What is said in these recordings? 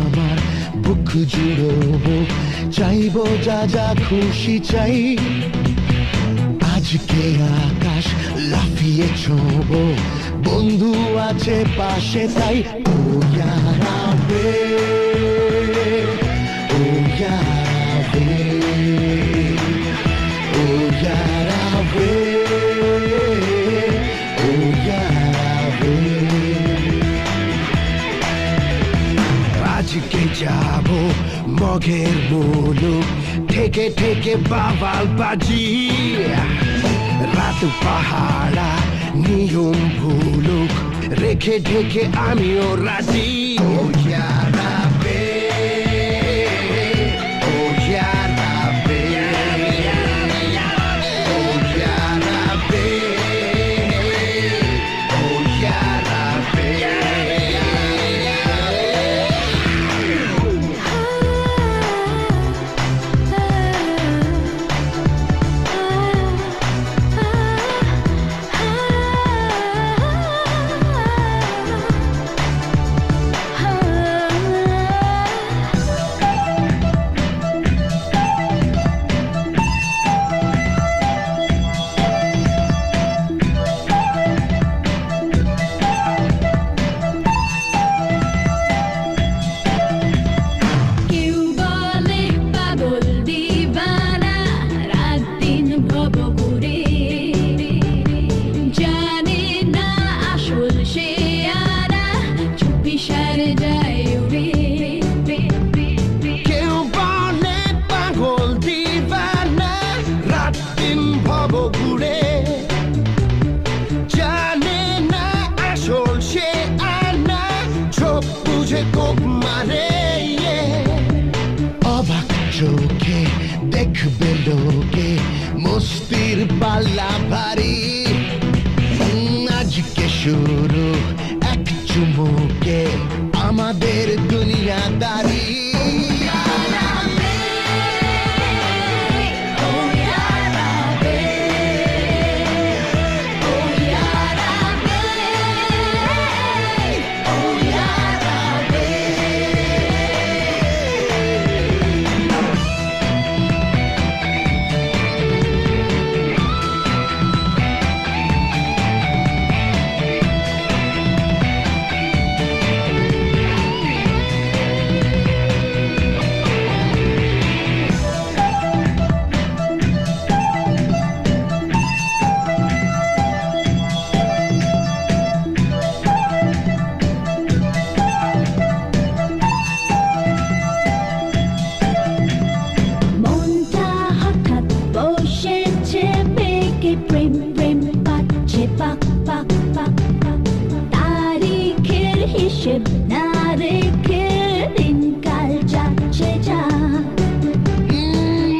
আমার বুক জুড়োবো, চাইবো যা যা খুশি চাই। আজকে আকাশ লাফিয়ে ছোঁবো, বন্ধু আছে পাশে তাই। ও ইয়ারাবে, ও ইয়ারাবে, ও ইয়ারাবে, ও ইয়ারাবে। আজকে যাবো মগের মুলুক, থেকে থেকে বাবাল বাজি। রাত পাহাড়া নিয়ম ভুলুক, রেখে ঢেকে আমিও রাজি। ও ইয়ারাবে, ও ইয়ারাবে, ও ইয়ারাবে, ও ইয়ারাবে। অবাক চোখে দেখবে লোকে, মস্তির পাল্লা ভারী। আজকে শুরু এক চুমুকে আমাদের দুনিয়াদারি।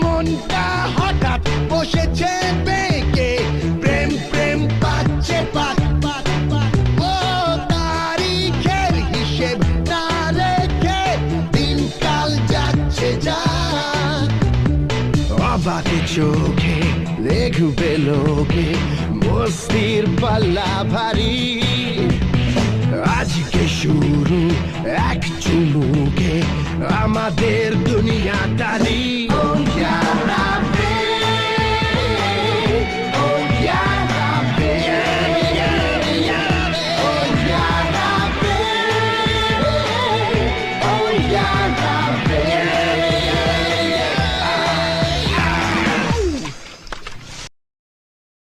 মনটা হঠাৎ বসেছে বেঁকে, প্রেম প্রেম পাচ্ছে পাক পাক পাক। ও তারিখের হিসেব না রেখে দিনকাল যাচ্ছে যা। অবাক চোখে দেখবে লোকে, মস্তির পাল্লা ভারী। আজকে শুরু এক চুমুকে আমাদের দুনিয়াদারি।